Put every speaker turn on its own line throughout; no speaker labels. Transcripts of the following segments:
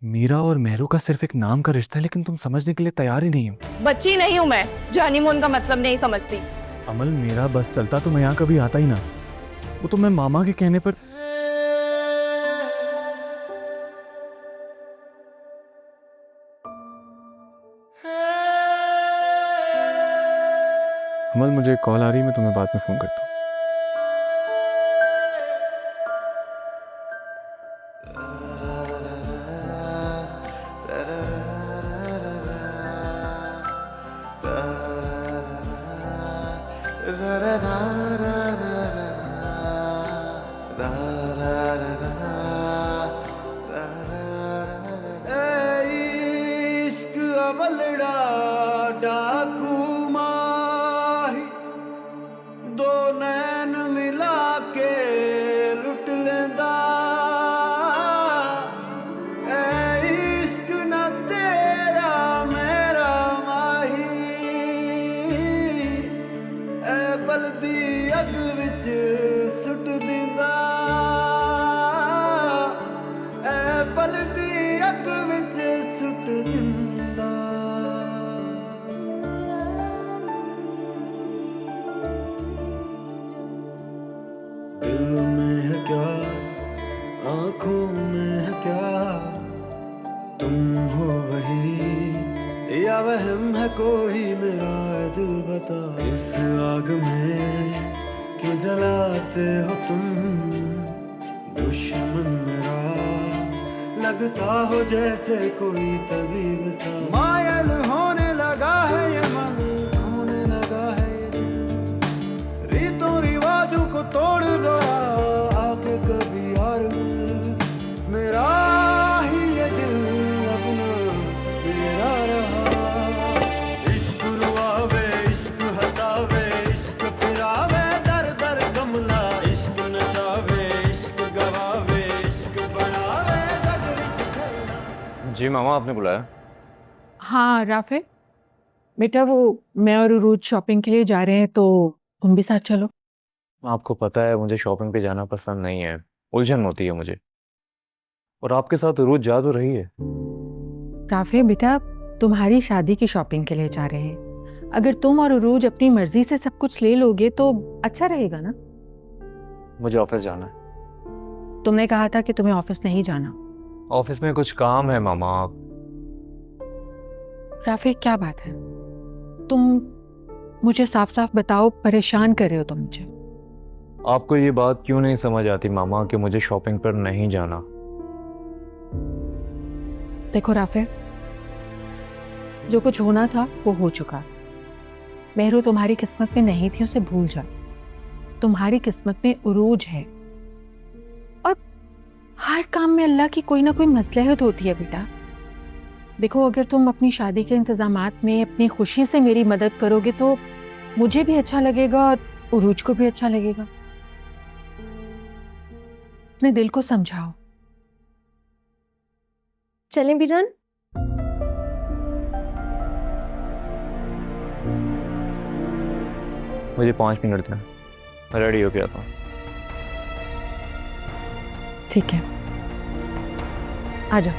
मीरा और मेहरू का सिर्फ एक नाम का रिश्ता है, लेकिन तुम समझने के लिए तैयार ही नहीं हो।
बच्ची नहीं हूँ मैं जो हनीमून का मतलब नहीं समझती।
अमल, मेरा बस चलता तो मैं यहाँ कभी आता ही ना। वो तो मैं मामा के कहने पर। अमल, मुझे कॉल आ रही है, मैं तुम्हें बाद में फोन करता हूँ।
इश्क अवलड़ा डाकू माही दो नैन मिला के लुट लेंदा। इश्क न तेरा मेरा माही बलदी अग विच सुट दिंदा। बलदी अग विच सुट दिंदा। दिल में है क्या आंखों में है क्या, तुम हो वही या वहम है कोई मेरा दिल बता। इस आग में क्यों जलाते हो तुम, दुश्मन मेरा लगता हो जैसे कोई तबीब सा। मायल होने लगा है ये मन, खोने लगा है ये दिल। रीतों रिवाजों को तोड़ दो आके कभी और मिल। मेरा ही ये दिल अपना मेरा रहा। इश्क रुआवे इश्क हसावे इश्क फिरावे दर दर गमला। इश्क नचावे इश्क गवावे इश्क बनावे जग विच खेलना।
जी मामा, आपने बुलाया?
हाँ राफे, बेटा वो मैं और उरूज शॉपिंग के लिए जा रहे हैं, तो तुम भी साथ चलो।
आपको पता है मुझे शॉपिंग पे जाना पसंद नहीं है, उलझन होती है मुझे। और आपके साथ रोज जा तो रही है।
राफे बेटा, तुम्हारी शादी की शॉपिंग के लिए जा रहे हैं। अगर तुम और उरूज अपनी मर्जी से सब कुछ ले लोगे तो अच्छा रहेगा ना।
मुझे ऑफिस जाना है।
तुमने कहा था कि तुम्हें ऑफिस नहीं जाना।
ऑफिस में कुछ काम है मामा।
राफे क्या बात है, तुम मुझे साफ साफ बताओ, परेशान कर रहे हो तुम मुझे।
आपको ये बात क्यों नहीं समझ आती मामा कि मुझे शॉपिंग पर नहीं जाना?
देखो राफे, जो कुछ होना था वो हो चुका। मेहरू तुम्हारी किस्मत में नहीं थी, उसे भूल जा। तुम्हारी किस्मत में उरूज है, और हर काम में अल्लाह की कोई ना कोई मसलहत होती है बेटा। देखो, अगर तुम अपनी शादी के इंतजामात में अपनी खुशी से मेरी मदद करोगे तो मुझे भी अच्छा लगेगा और उरूज को भी अच्छा लगेगा। अपने दिल को समझाओ।
चलें बीजान?
मुझे 5 मिनट देना, मैं रेडी होके आता हूँ।
ठीक है, आ जाओ।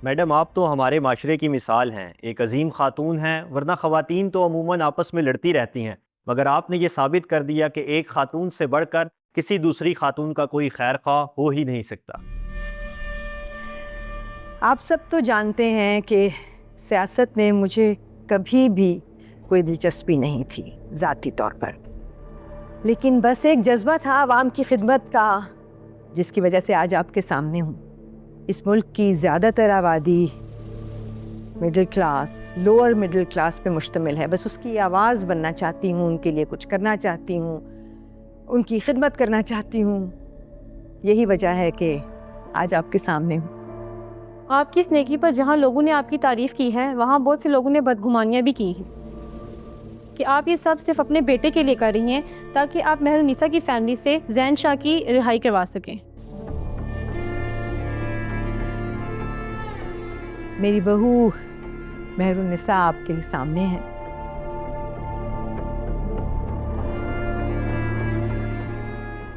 मैडम, आप तो हमारे माशरे की मिसाल हैं, एक अजीम खातून हैं, वरना ख़वातीन तो अमूमन आपस में लड़ती रहती हैं, मगर आपने ये साबित कर दिया कि एक खातून से बढ़कर किसी दूसरी खातून का कोई खैर ख्वाह हो ही नहीं सकता।
आप सब तो जानते हैं कि सियासत में मुझे कभी भी कोई दिलचस्पी नहीं थी ज़ाती तौर पर, लेकिन बस एक जज्बा था आवाम की खिदमत का, जिसकी वजह से आज आपके सामने हूँ। इस मुल्क की ज़्यादातर आबादी middle class, lower middle class पे मुश्तमिल है। बस उसकी आवाज़ बनना चाहती हूँ, उनके लिए कुछ करना चाहती हूँ, उनकी खिदमत करना चाहती हूँ। यही वजह है कि आज आपके सामने हूँ।
आपकी इस नेकी पर जहाँ लोगों ने आपकी तारीफ़ की है, वहाँ बहुत से लोगों ने बदगुमानियाँ भी की हैं कि आप ये सब सिर्फ अपने बेटे के लिए कर रही हैं ताकि आप मेहरुनिसा की फैमिली से जैन शाह की रिहाई करवा सकें।
मेरी बहू मेहरुनिसा आपके सामने है।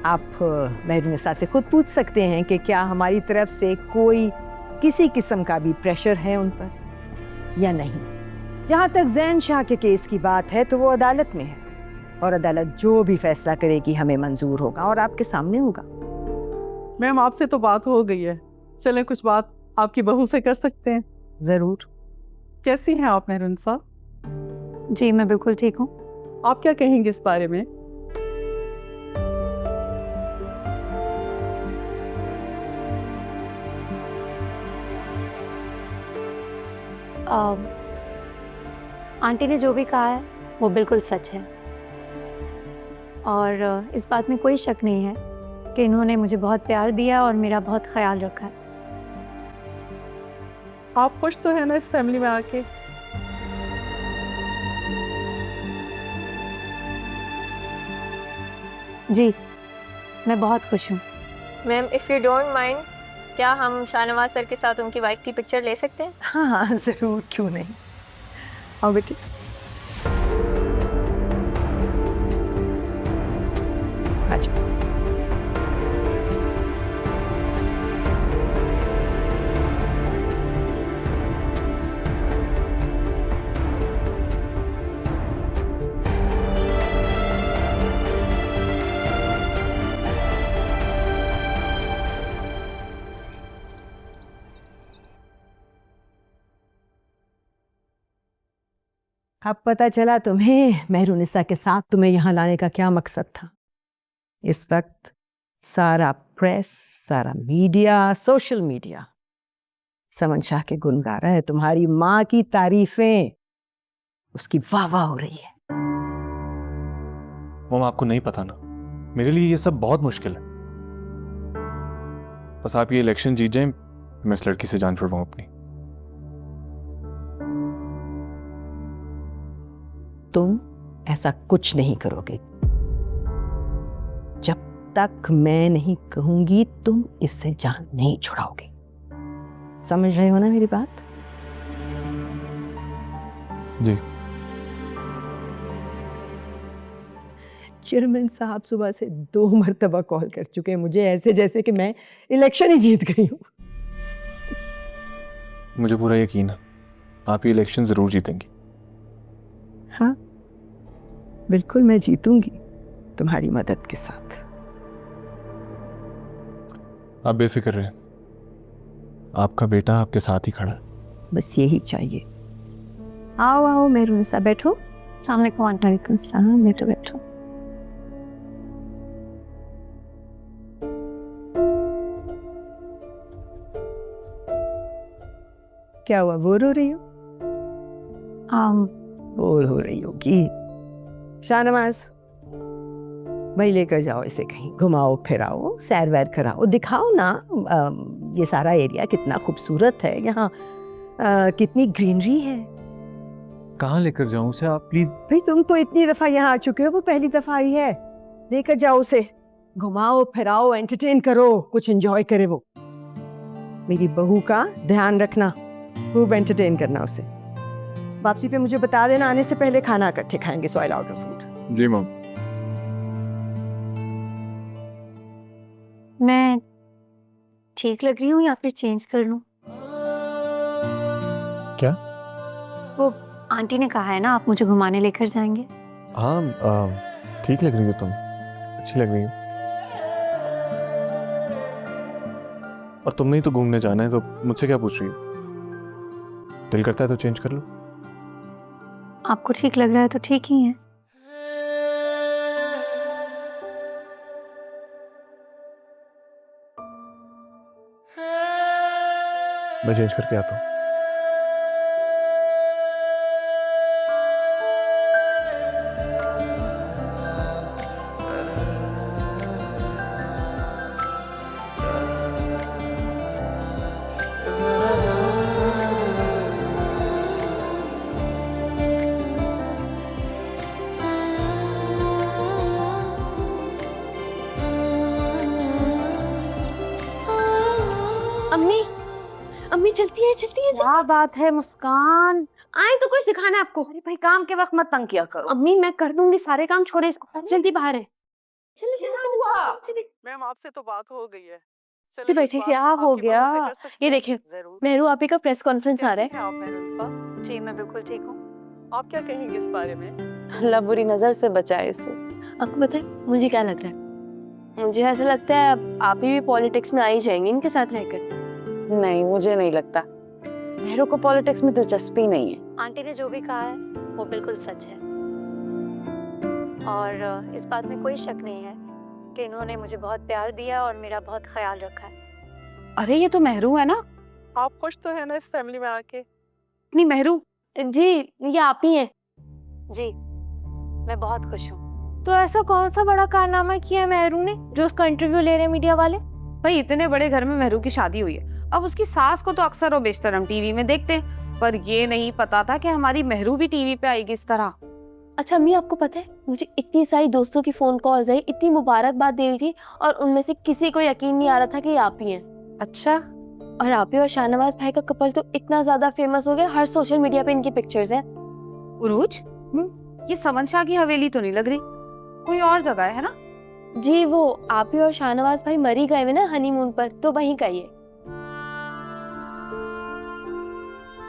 आप मेहरुनिसा से खुद पूछ सकते हैं कि क्या हमारी तरफ से कोई किसी किस्म का भी प्रेशर है उन पर या नहीं। जहाँ तक जैन शाह के केस की बात है तो वो अदालत में है और अदालत जो भी फैसला करेगी हमें मंजूर होगा और आपके सामने होगा।
मैम आपसे तो बात हो गई है, चलें कुछ बात आपकी बहू से कर सकते हैं।
जरूर।
कैसी हैं आप मेहरून साहब?
जी मैं बिल्कुल ठीक हूँ।
आप क्या कहेंगे इस बारे में?
आंटी ने जो भी कहा है वो बिल्कुल सच है और इस बात में कोई शक नहीं है कि इन्होंने मुझे बहुत प्यार दिया और मेरा बहुत ख्याल रखा है।
आप खुश तो है ना इस फैमिली में आके?
जी मैं बहुत खुश हूँ।
Ma'am if you don't mind, क्या हम शाहनवाज सर के साथ उनकी वाइफ की पिक्चर ले सकते हैं?
हाँ हाँ जरूर, क्यों नहीं। आओ बेटी। अच्छा अब पता चला तुम्हें मेहरुनिसा के साथ तुम्हें यहाँ लाने का क्या मकसद था। इस वक्त सारा प्रेस, सारा मीडिया, सोशल मीडिया समन शाह के गुण गा रहा है, तुम्हारी माँ की तारीफें, उसकी वाह वाह हो रही है।
मम आपको नहीं पता ना, मेरे लिए ये सब बहुत मुश्किल है। बस आप ये इलेक्शन जीत जाएं, मैं इस लड़की से जान छुड़वाऊं अपनी।
तुम ऐसा कुछ नहीं करोगे। जब तक मैं नहीं कहूंगी तुम इससे जान नहीं छुड़ाओगे। समझ रहे हो ना मेरी बात?
जी।
चेयरमैन साहब सुबह से 2 मरतबा कॉल कर चुके हैं मुझे, ऐसे जैसे कि मैं इलेक्शन ही जीत गई हूँ।
मुझे पूरा यकीन है आप ये इलेक्शन जरूर जीतेंगी।
हाँ बिल्कुल मैं जीतूंगी तुम्हारी मदद के साथ।
आप बेफिक्र रहें, आपका बेटा आपके साथ ही खड़ा है।
बस यही चाहिए। आओ आओ मेहरुनिसा, बैठो।
सामने को वालेकुम सलाम। बैठो बैठो।
क्या हुआ, बोर हो रही हो?
आम
बोर हो रही होगी। शाहनवाज भाई लेकर जाओ इसे कहीं, घुमाओ फिराओ, सैर वैर कराओ, दिखाओ ना ये सारा एरिया कितना खूबसूरत है, यहाँ कितनी ग्रीनरी है।
कहाँ लेकर जाऊं उसे आप प्लीज?
भाई तुम तो इतनी दफा यहाँ आ चुके हो, वो पहली दफा आई है। लेकर जाओ उसे, घुमाओ फिराओ, एंटरटेन करो, कुछ एंजॉय करे वो। मेरी बहू का ध्यान रखना, खूब एंटरटेन करना उसे। वापसी पे मुझे बता देना, आने से पहले खाना इकट्ठे खाएंगे, सो आई विल ऑर्डर फूड।
जी मम।
मैं ठीक लग रही हूँ या फिर चेंज कर लूँ?
क्या?
वो आंटी ने कहा है ना आप मुझे घुमाने लेकर जाएंगे।
हाँ ठीक लग रही हो तुम, अच्छी लग रही हो। और तुमने ही तो घूमने जाना है, तो मुझसे क्या पूछ रही हो? दिल करता है तो चेंज कर लो।
आपको ठीक लग रहा है तो ठीक ही है।
मैं चेंज करके आता हूँ।
अम्मी, अम्मी जल्दी है जल्दी है।
क्या बात है मुस्कान?
आए तो कुछ दिखाना है आपको।
अरे भाई काम के वक्त मत तंग किया करो।
अम्मी मैं कर दूंगी सारे काम, छोड़े इसको, जल्दी बाहर है।
चलो चलो चलो चलो
मैम आपसे तो बात हो गई है।
चलो
चलिए,
बैठे,
बात
क्या हो
आपके
गया?
भरोसे कर सकते
ये
हैं?
देखिए,
जरूर।
मेहरू आपी का प्रेस कॉन्फ्रेंस आ रहा
कैसी हैं आप मेहरुनिसा?
है। जी मैं बिल्कुल ठीक हूँ।
आप क्या कहेंगे इस बारे में?
अल्लाह बुरी नजर से बचाए इससे। आपको पता है मुझे क्या लग रहा है? मुझे ऐसा लगता है आप ही भी पॉलिटिक्स में आ ही जाएंगे इनके साथ रहकर। नहीं, मुझे नहीं लगता। मेहरू को पॉलिटिक्स में दिलचस्पी नहीं है। आंटी ने जो भी कहा है वो बिल्कुल सच है, और इस बात में कोई शक नहीं है कि इन्होंने मुझे बहुत प्यार दिया और मेरा बहुत ख्याल रखा है। अरे ये तो मेहरू है ना?
आप खुश तो है ना इस फैमिली में आके?
नहीं मेहरू जी, ये आप ही हैं। जी मैं बहुत खुश हूँ। तो ऐसा कौन सा बड़ा कारनामा किया मेहरू ने जो उसका इंटरव्यू ले रहे हैं मीडिया वाले? भाई इतने बड़े घर में मेहरू की शादी हुई है, अब उसकी सास को तो अक्सर और बेशतर हम टीवी में देखते हैं, पर ये नहीं पता था कि हमारी मेहरू भी टीवी पे आएगी इस तरह। अच्छा अम्मी, आपको पता है मुझे इतनी सारी दोस्तों की फोन कॉल्स आई, इतनी मुबारकबाद दे रही थी, और उनमें से किसी को यकीन नहीं आ रहा था कि ये आप ही हैं। अच्छा, और आप ही और शाहनवाज भाई का कपल तो इतना ज्यादा फेमस हो गया, हर सोशल मीडिया पे इनकी पिक्चर्स हैं। उरूज, ये समन शाह की हवेली तो नहीं लग रही, कोई और जगह है ना? जी वो आप ही और शाहनवाज भाई मरी गए हुए ना हनीमून पर, तो वहीं का ये।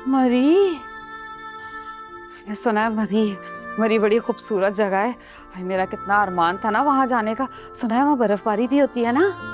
मरी? मैंने सुना है मरी बड़ी खूबसूरत जगह है। हाय मेरा कितना अरमान था ना वहां जाने का। सुना है वहां बर्फबारी भी होती है ना?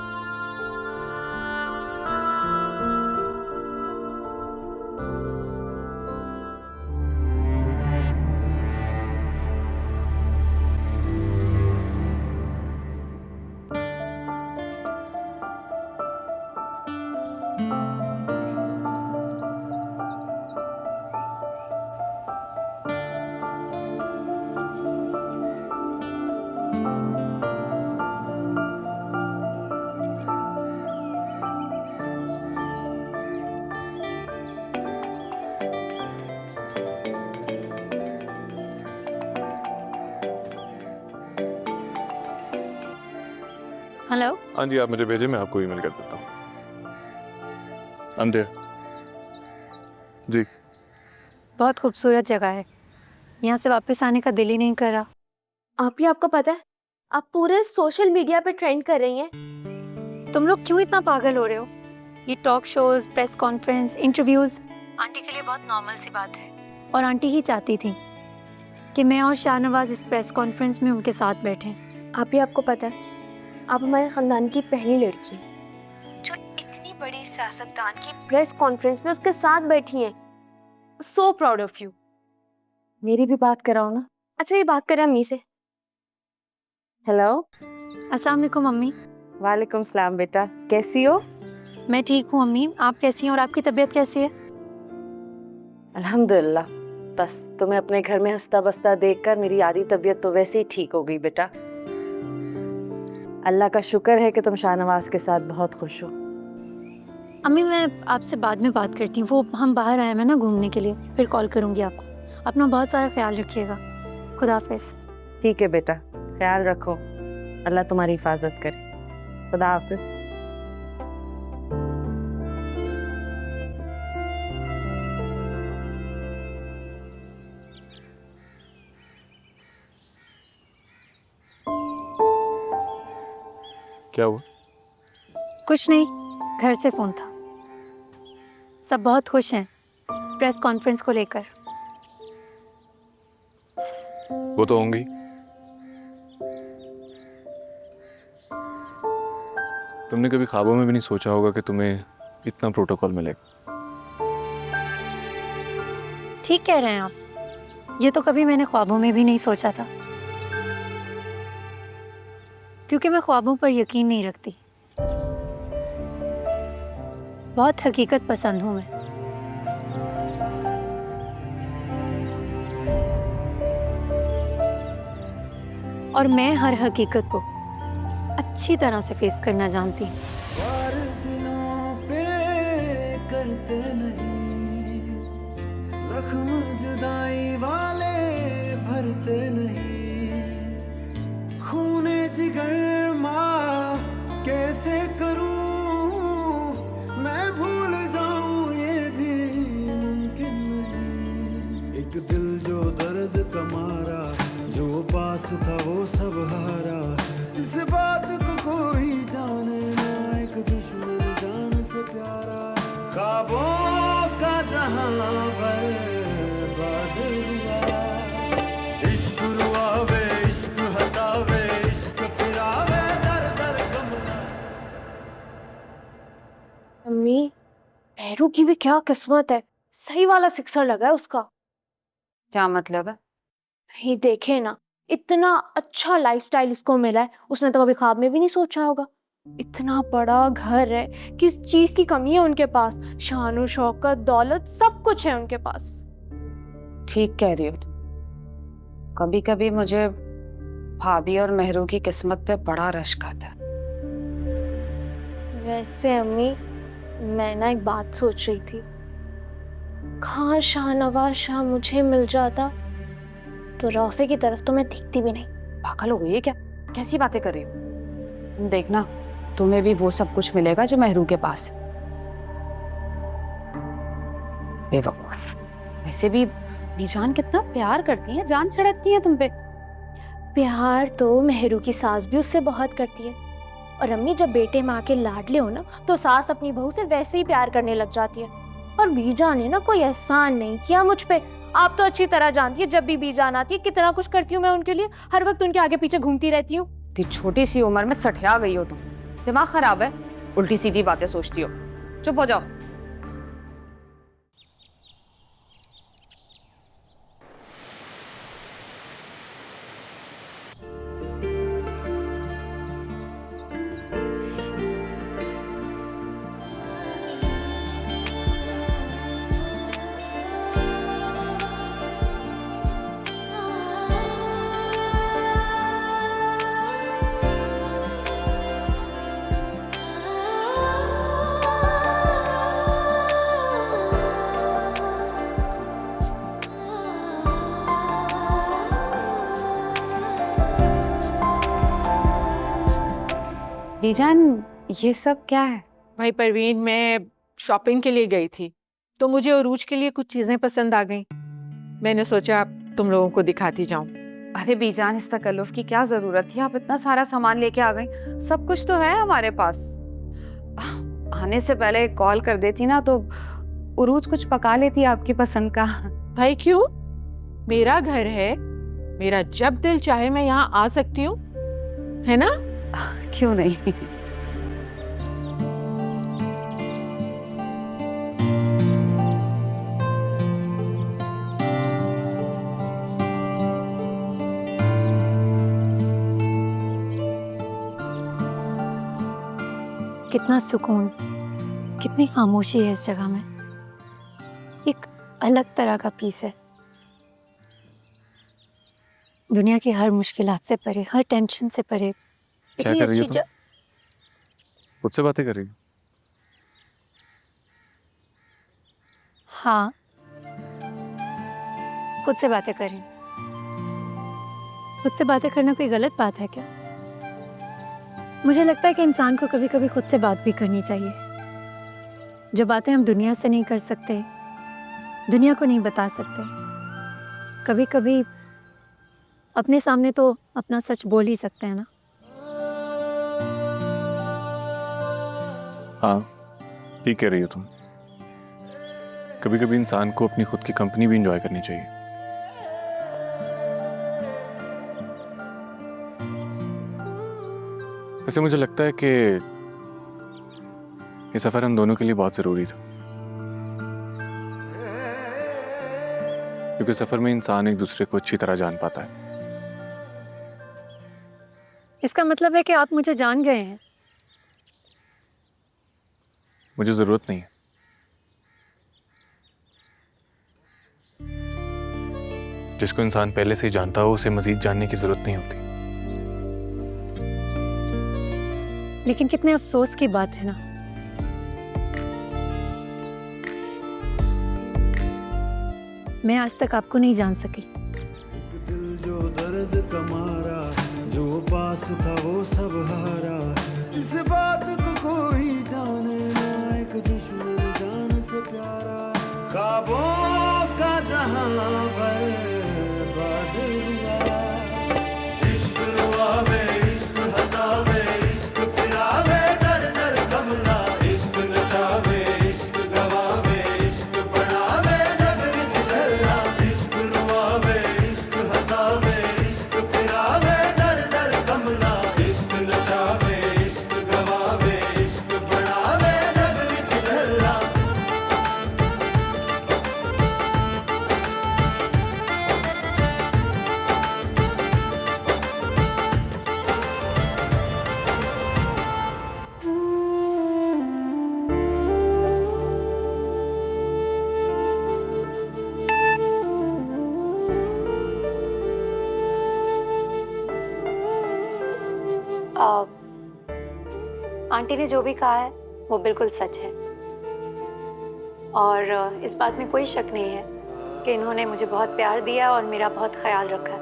हेलो।
हाँ जी, आप मुझे भेजें, मैं आपको ईमेल कर देता हूँ। I'm there. जी।
बहुत खूबसूरत जगह है, यहाँ से वापस आने का दिल ही नहीं कर रहा। आप ही, आपको पता है आप पूरे सोशल मीडिया पे ट्रेंड कर रही हैं। तुम लोग क्यों इतना पागल हो रहे हो? ये talk shows, press conference, interviews aunty के लिए बहुत नॉर्मल सी बात है, और आंटी ही चाहती थी कि मैं और शाहनवाज इस प्रेस कॉन्फ्रेंस में उनके साथ बैठें। आप ही, आपको पता है आप हमारे खानदान की पहली लड़की हैं जो इतनी बड़ी सियासतदान की प्रेस कॉन्फ्रेंस में उसके साथ बैठी हैं। So proud of you. मेरी भी बात कराओ ना। अच्छा ये बात करें अम्मी से। हेलो, अस्सलाम वालेकुम अम्मी। वालेकुम सलाम बेटा, कैसी हो? मैं ठीक हूँ अम्मी, आप कैसी हैं और आपकी तबीयत कैसी है? अल्हम्दुलिल्लाह, बस तुम्हें अपने घर में हंसता बसता देखकर मेरी आधी तबीयत तो वैसे ही ठीक हो गई बेटा। अल्लाह का शुक्र है कि तुम शाहनवाज के साथ बहुत खुश हो। अम्मी मैं आपसे बाद में बात करती हूँ, वो हम बाहर आए हैं ना घूमने के लिए, फिर कॉल करूँगी आपको। अपना बहुत सारा ख्याल रखिएगा। खुदा हाफिज। ठीक है बेटा, ख्याल रखो, अल्लाह तुम्हारी हिफाजत करे। खुदा हाफिज।
क्या हुआ?
कुछ नहीं, घर से फोन था। सब बहुत खुश हैं प्रेस कॉन्फ्रेंस को लेकर।
वो तो होंगी। तुमने कभी ख्वाबों में भी नहीं सोचा होगा कि तुम्हें इतना प्रोटोकॉल मिलेगा।
ठीक कह रहे हैं आप, ये तो कभी मैंने ख्वाबों में भी नहीं सोचा था, क्योंकि मैं ख्वाबों पर यकीन नहीं रखती। बहुत हकीकत पसंद हूं मैं। और मैं हर हकीकत को अच्छी तरह से फेस करना जानती हूँ।
वार दिलों पे करते नहीं, जख्म जुदाई वाले भरते नहीं, खूने जिगर माँ कैसे करूँ, मैं भूल जाऊँ ये भी मुमकिन नहीं। एक दिल जो दर्द का मारा, जो पास था वो सब हारा, इस
मेहरू की भी क्या किस्मत है, सही वाला सिक्सर लगा है उसका।
क्या मतलब है?
ये देखे ना, इतना अच्छा लाइफस्टाइल इसको मिला है, उसने तो कभी ख्वाब में भी नहीं सोचा होगा। इतना बड़ा घर है, किस चीज की कमी है उनके पास, शान शौकत दौलत सब कुछ है उनके पास।
ठीक कह रही हो तुम। कभी कभी मुझे भाभी और मेहरू की किस्मत पे बड़ा रश्क आता है।
वैसे अम्मी, मैं ना एक बात सोच रही थी, खान शाहनवाज शाह मुझे मिल जाता तो रौफे की तरफ तो मैं दिखती भी नहीं।
पागल हो गई है क्या? कैसी बातें कर रही हो? देखना, तुम्हें भी वो सब कुछ मिलेगा जो मेहरू के पास है। बेवकूफ। वैसे भी बीजान कितना प्यार करती है, जान छिड़कती है तुम पे।
प्यार तो मेहरू की सास भी उससे बहुत करती है। और अम्मी, जब बेटे माँ के लाडले हो ना, तो सास अपनी बहू से वैसे ही प्यार करने लग जाती है। और बीजान ने ना कोई एहसान नहीं किया मुझ पे। आप तो अच्छी तरह जानती है, जब भी बीजान आती है कितना कुछ करती हूँ मैं उनके लिए, हर वक्त उनके आगे पीछे घूमती रहती हूँ।
इतनी छोटी सी उम्र में सठिया गई हो तुम। दिमाग खराब है, उल्टी सीधी बातें सोचती हो। चुप हो जाओ। बीजान, ये सब क्या है?
भाई परवीन, मैं शॉपिंग के लिए गई थी तो मुझे उरूज के लिए कुछ चीजें पसंद आ गईं। मैंने सोचा तुम लोगों को दिखाती जाऊं।
अरे बीजान, इस तकल्लुफ की क्या जरूरत थी? आप इतना सारा सामान लेके आ गई। सब कुछ तो है हमारे पास। आने से पहले कॉल कर देती ना तो उरूज कुछ पका लेती आपकी पसंद का।
भाई क्यों? मेरा घर है, मेरा जब दिल चाहे मैं यहाँ आ सकती हूँ, है ना?
क्यों नहीं?
कितना सुकून, कितनी खामोशी है इस जगह में। एक अलग तरह का पीस है। दुनिया की हर मुश्किलात से परे, हर टेंशन से परे।
क्या
इतनी
कर रही हो
अच्छी
तुम? खुद से बातें कर रही हो?
हाँ, खुद से बातें करें। खुद से बातें करना कोई गलत बात है क्या? मुझे लगता है कि इंसान को कभी कभी खुद से बात भी करनी चाहिए। जो बातें हम दुनिया से नहीं कर सकते, दुनिया को नहीं बता सकते, कभी कभी अपने सामने तो अपना सच बोल ही सकते हैं ना।
हाँ, ठीक कह रही हो तुम। कभी कभी इंसान को अपनी खुद की कंपनी भी एंजॉय करनी चाहिए। वैसे मुझे लगता है कि ये सफर हम दोनों के लिए बहुत जरूरी था, क्योंकि सफर में इंसान एक दूसरे को अच्छी तरह जान पाता है।
इसका मतलब है कि आप मुझे जान गए हैं।
मुझे जरूरत नहीं है। जिसको इंसान पहले से ही जानता हो उसे मजीद जानने की जरूरत नहीं होती।
लेकिन कितने अफसोस की बात है ना, मैं आज तक आपको नहीं जान सकी।
दिल जो दर्द का मारा, जो पास था वो सब हारा। इस बात को कोई जाने ना, एक दुश्मन जान से प्यारा। ख्वाबों का जहां पर बादल हुआ, इश्क रुआवे, इश्क हंसावे, इश्क फिरावे, दर दर कमला। इश्क नचावे, इश्क गवावे, इश्क बढ़ावे, जग विच झल्ला। इश्क रुआवे, इश्क हंसावे, इश्क फिरावे, दर दर कमला। इश्क नचावे, इश्क गवावे, इश्क बढ़ावे, जग विच झल्ला।
आंटी ने जो भी कहा है वो बिल्कुल सच है, और इस बात में कोई शक नहीं है कि इन्होंने मुझे बहुत प्यार दिया और मेरा बहुत ख्याल रखा है।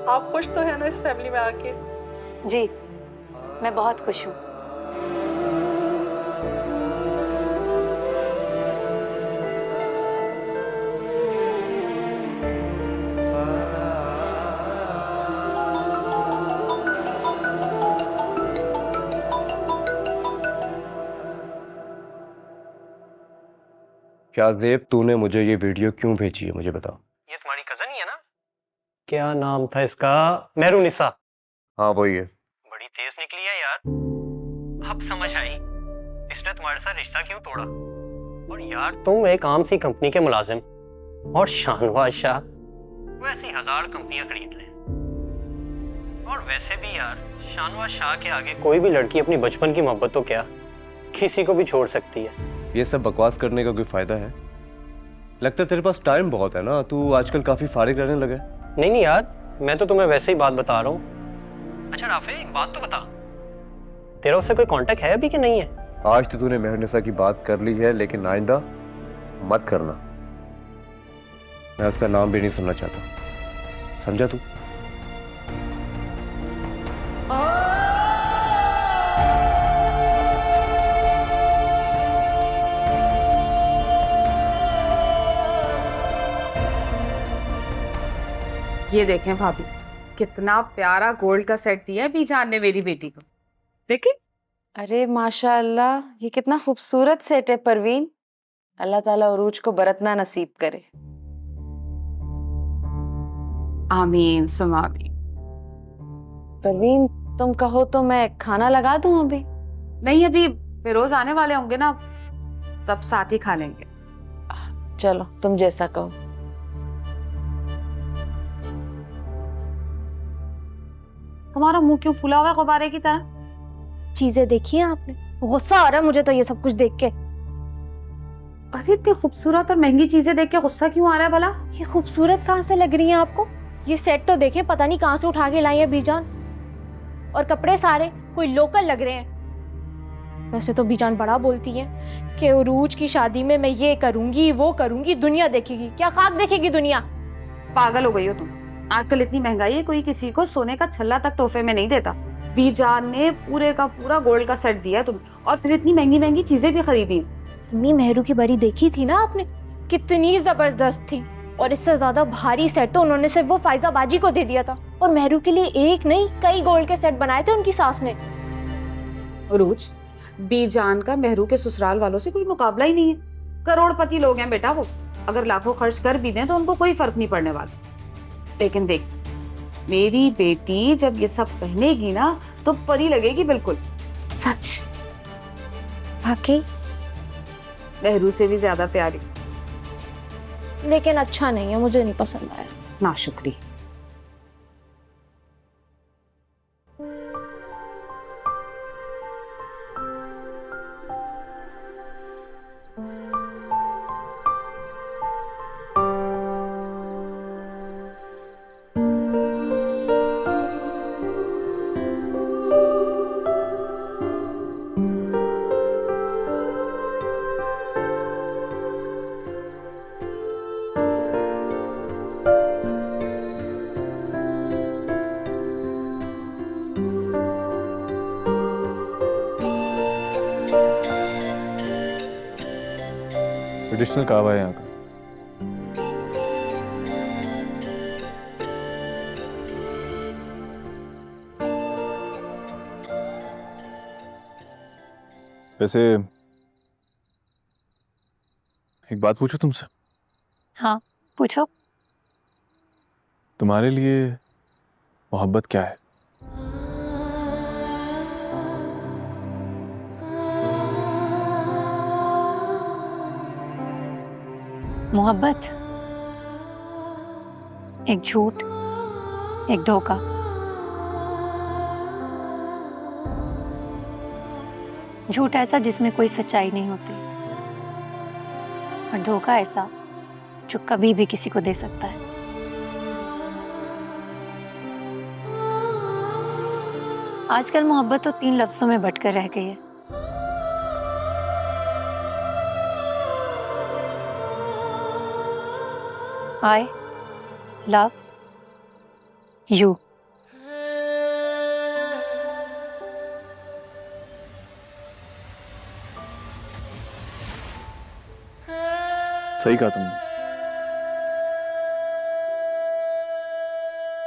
आप खुश तो है ना इस फैमिली में आके?
जी, मैं बहुत खुश हूँ।
क्या ज़ेब, तूने मुझे ये वीडियो क्यों भेजी है, मुझे बता।
ये तुम्हारी कजन ही है ना? क्या नाम था इसका? मेहरुनिसा।
हाँ वही है।
बड़ी तेज निकली है यार। अब समझ आई इसने तुम्हारे साथ रिश्ता क्यों तोड़ा। और यार तुम एक आम सी कंपनी के मुलाजिम और शाहनवाज शाह वो ऐसी 1000 कंपनियां खरीद लें। और वैसे भी यार शाहनवाज शाह के आगे कोई भी लड़की अपनी बचपन की मोहब्बत तो क्या किसी को भी छोड़ सकती है।
ये सब बकवास करने का कोई फायदा है? लगता है तेरे पास टाइम बहुत है ना, तू आजकल काफी फारिग रहने लगा है।
नहीं यार, मैं तो तुम्हें वैसे ही बात बता रहा हूँ। अच्छा राफे, एक बात तो बता, तेरा उससे कोई कांटेक्ट है अभी कि नहीं है?
आज तो तूने मेहरनिसा की बात कर ली है, लेकिन आइंदा मत करना। मैं उसका नाम भी नहीं सुनना चाहता, समझा तू?
ये देखें भाभी, कितना प्यारा गोल्ड का सेट दिया है बीजान ने मेरी बेटी को। देखे?
अरे माशाअल्लाह, ये कितना खूबसूरत सेट है परवीन। अल्लाह ताला उरूज को बरतना नसीब करे।
आमीन सुम आमीन।
परवीन, तुम कहो तो मैं खाना लगा दूं अभी?
नहीं, अभी फिरोज आने वाले होंगे ना, तब साथ ही खा लेंगे।
चलो तुम जैसा कहो।
तुम्हारा मुंह क्यों फूला हुआ है गुब्बारे की तरह?
चीजें देखी हैं आपने? गुस्सा आ रहा है मुझे तो ये सब कुछ देख के।
अरे इतनी खूबसूरत और महंगी चीजें देख के गुस्सा क्यों आ रहा है भला?
ये खूबसूरत कहाँ से लग रही हैं आपको? ये सेट तो देखें, पता नहीं कहाँ से उठा के लाई है बीजान। और कपड़े सारे कोई लोकल लग रहे हैं। वैसे तो बीजान बड़ा बोलती है कि उरूज की शादी में मैं ये करूंगी वो करूंगी, दुनिया देखेगी। क्या खाक देखेगी दुनिया?
पागल हो गई हो तुम। आजकल इतनी महंगाई है, कोई किसी को सोने का छल्ला तक तोहफे में नहीं देता। बीजान ने पूरे का पूरा गोल्ड का सेट दिया तुम, और फिर इतनी महंगी महंगी चीजें भी खरीदी।
मम्मी, मेहरू की बरी देखी थी ना आपने? कितनी जबरदस्त थी। और इससे ज्यादा भारी सेट तो उन्होंने सिर्फ वो फायजा बाजी को दे दिया था। और मेहरू के लिए एक नहीं कई गोल्ड के सेट बनाए थे उनकी सास ने।
उरूज, बीजान का मेहरू के ससुराल वालों से कोई मुकाबला ही नहीं है। करोड़पति लोग हैं बेटा वो। अगर लाखों खर्च कर भी दें तो उनको कोई फर्क नहीं पड़ने वाला। लेकिन देख, मेरी बेटी जब ये सब पहनेगी ना तो परी लगेगी बिल्कुल। सच।
वाकई
मेहरू से भी ज्यादा प्यारी।
लेकिन अच्छा नहीं है, मुझे नहीं पसंद आया।
नाशुक्री।
ट्रेडिशनल कहवा है यहाँ का। वैसे एक बात पूछूं तुमसे?
हाँ पूछो।
तुम्हारे लिए मोहब्बत क्या है?
मोहब्बत एक झूठ, एक धोखा। झूठ ऐसा जिसमें कोई सच्चाई नहीं होती, और धोखा ऐसा जो कभी भी किसी को दे सकता है। आजकल मोहब्बत तो 3 लफ्जों में बटकर रह गई है। I love you.
सही कहा तुमने,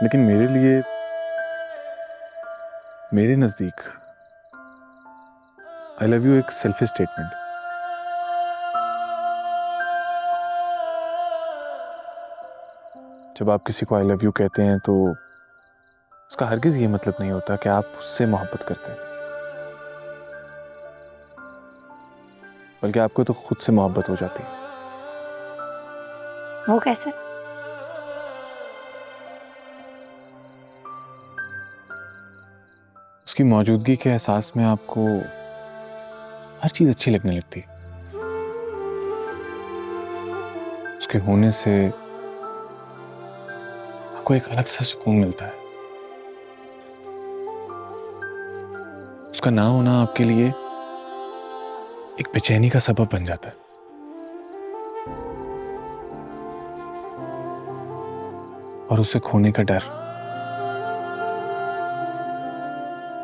लेकिन मेरे लिए, मेरे नजदीक आई लव यू एक सेल्फिश स्टेटमेंट। जब आप किसी को आई लव यू कहते हैं तो उसका हरगिज ये मतलब नहीं होता कि आप उससे मोहब्बत करते हैं, बल्कि आपको तो खुद से मोहब्बत हो जाती है।
वो कैसे?
उसकी मौजूदगी के एहसास में आपको हर चीज अच्छी लगने लगती है। उसके होने से आपको एक अलग सा सुकून मिलता है। उसका ना होना आपके लिए एक बेचैनी का सबब बन जाता है। और उसे खोने का डर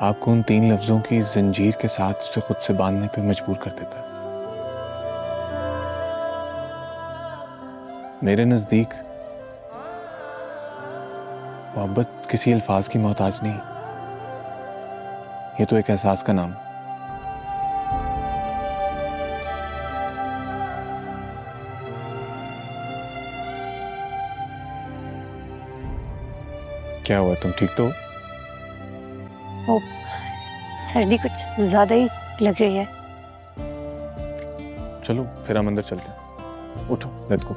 आपको उन 3 लफ्जों की जंजीर के साथ उसे खुद से बांधने पे मजबूर कर देता है। मेरे नजदीक मोहब्बत किसी अल्फाज की मोहताज नहीं, ये तो एक एहसास का नाम है। क्या हुआ, तुम ठीक तो हो?
वो सर्दी कुछ ज्यादा ही लग रही है।
चलो फिर हम अंदर चलते हैं। उठो, लेट्स गो।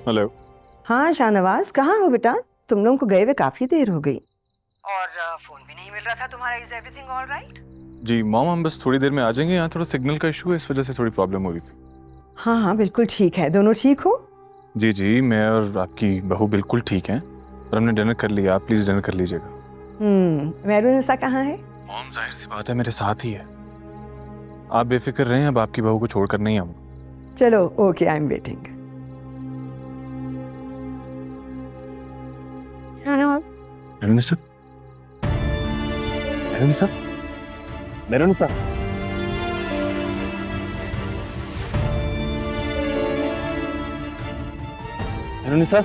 हेलो।
हाँ शाहनवाज, कहाँ हो बेटा? तुम लोगों को गए हुए काफी देर हो गई और फोन भी नहीं मिल रहा था तुम्हारा। Is everything all right?
जी मॉम, हम बस थोड़ी देर में आ जाएंगे। यहाँ थोड़ा सिग्नल का इशू है, इस वजह से थोड़ी प्रॉब्लम हो रही थी।
हाँ हाँ बिल्कुल ठीक है। दोनों ठीक हो?
जी जी, मैं और आपकी बहू बिल्कुल ठीक हैं और हमने डिनर कर लिया। आप प्लीज डिनर कर लीजिएगा।
मेहरुनिसा कहाँ है?
मॉम जाहिर सी बात है मेरे साथ ही है। आप बेफिक्र रहें, अब आपकी बहू को छोड़कर नहीं आऊंगा।
चलो okay, I am waiting.
Mehrunnisa, Mehrunnisa, Mehrunnisa. Mehrunnisa,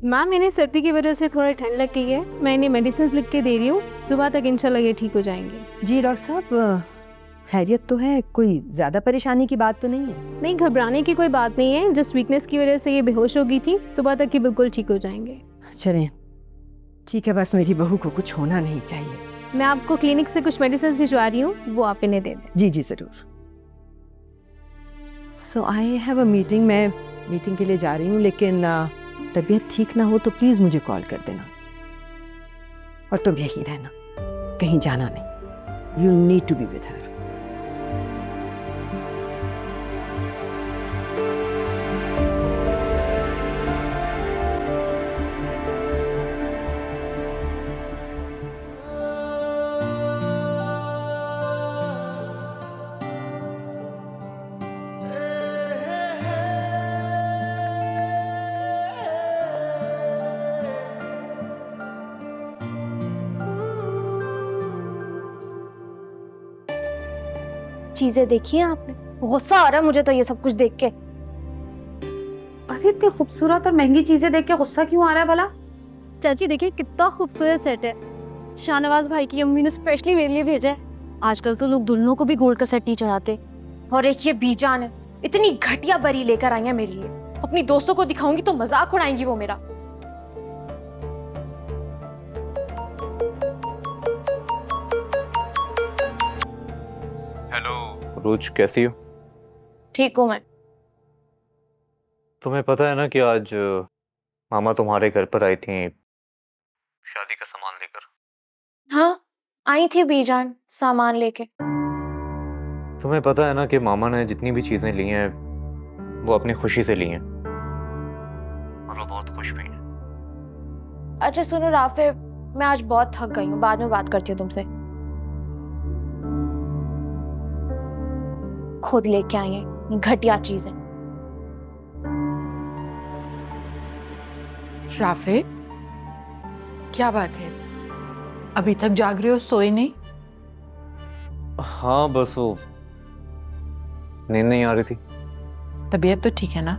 ma'am इन्हें सर्दी की वजह से थोड़ा ठंड लग गई है, मैं इन्हें मेडिसिन लिख के दे रही हूँ। सुबह तक इंशाल्लाह ये ठीक हो जाएंगे।
जी डॉक्टर साहब, खैरियत तो है? कोई ज्यादा परेशानी की बात तो नहीं है?
नहीं, घबराने की कोई बात नहीं है, जस्ट वीकनेस की वजह से ये बेहोश हो गई थी। सुबह तक ये बिल्कुल ठीक हो जाएंगे।
चलें ठीक है, बस मेरी बहू को कुछ होना नहीं चाहिए।
मैं आपको क्लिनिक से कुछ मेडिसिन भिजवा रही हूँ, वो आप इन्हें दे दें।
जी जी जरूर। सो आई हैव अ मीटिंग। मैं मीटिंग के लिए जा रही हूँ, लेकिन तबीयत ठीक ना हो तो प्लीज मुझे कॉल कर देना। और तुम यहीं रहना, कहीं जाना नहीं। You need to be with her.
चीजें देखी हैं आपने? गुस्सा आ रहा है मुझे तो ये सब कुछ देख के।
अरे इतनी खूबसूरत और महंगी चीजें देख के गुस्सा क्यों आ रहा है भला?
चाची देखिए कितना खूबसूरत सेट है, शाहनवाज भाई की अम्मी ने स्पेशली मेरे लिए भेजा है।
आजकल तो लोग दुल्हनों को भी गोल्ड का सेट नहीं चढ़ाते। और एक ये बीजान है, इतनी घटिया बरी लेकर आई है मेरे लिए। अपनी दोस्तों को दिखाऊंगी तो मजाक उड़ाएंगी वो मेरा।
रोज कैसी हो?
ठीक हूँ मैं।
तुम्हें पता है ना कि आज मामा तुम्हारे घर पर आई थी शादी का सामान लेकर।
हाँ, आई थी बीजान सामान लेके।
तुम्हें पता है ना कि मामा ने जितनी भी चीजें ली हैं वो अपनी खुशी से ली हैं और वो बहुत खुश भी हैं।
अच्छा सुनो राफे, मैं आज बहुत थक गई हूँ, बाद में बात करती हूँ तुमसे। खुद लेके आई है घटिया चीजें।
राफे, क्या बात है? अभी तक जाग रहे हो, सोए नहीं?
हाँ बस वो नींद नहीं आ रही थी।
तबीयत तो ठीक है ना?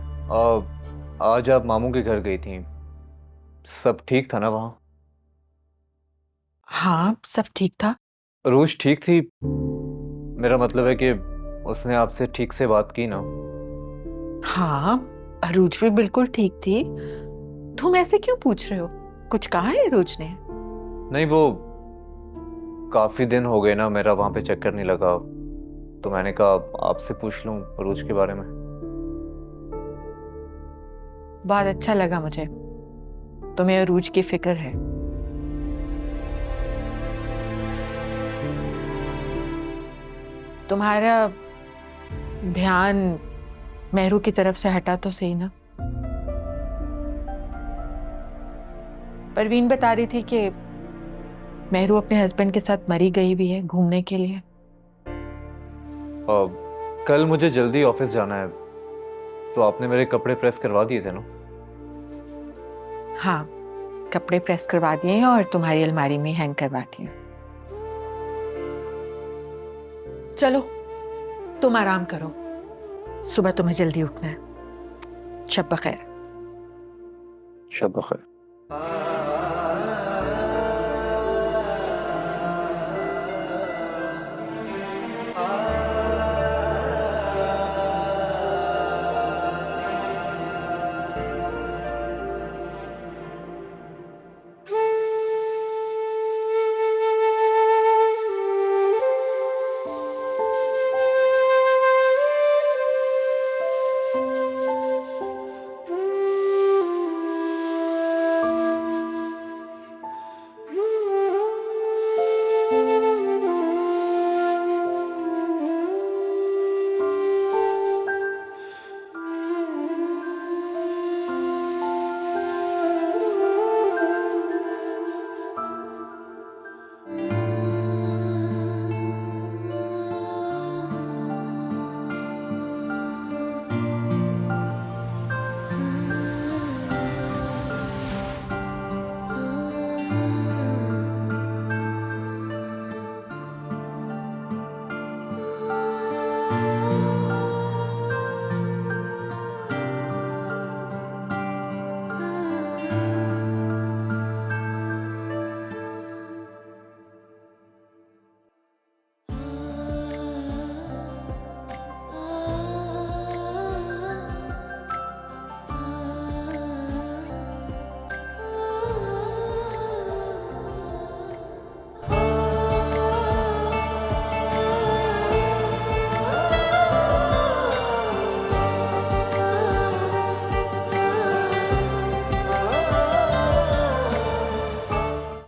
आज आप मामू के घर गई थी, सब ठीक था ना वहाँ?
हाँ, सब ठीक था।
रोज ठीक थी? मेरा मतलब है कि उसने आपसे ठीक से बात की ना?
हाँ, अरूज भी बिल्कुल ठीक थी। तुम ऐसे क्यों पूछ रहे हो? कुछ कहा है अरूज ने?
नहीं, वो काफी दिन हो गए ना मेरा वहां पे चक्कर नहीं लगा, तो मैंने कहा आपसे पूछ लूं अरूज के बारे में।
बहुत अच्छा लगा मुझे, तुम्हें अरूज की फिक्र है। तुम्हारा ध्यान मेहरू की तरफ से हटा तो सही ना। परवीन बता रही थी कि मेहरू अपने हस्बैंड के साथ मरी गई भी है घूमने के लिए।
कल मुझे जल्दी ऑफिस जाना है, तो आपने मेरे कपड़े प्रेस करवा दिए थे ना?
हाँ, कपड़े प्रेस करवा दिए हैं और तुम्हारी अलमारी में हैंग करवा दिए। चलो तुम आराम करो, सुबह तुम्हें जल्दी उठना है। शब बखैर।
शब बखैर।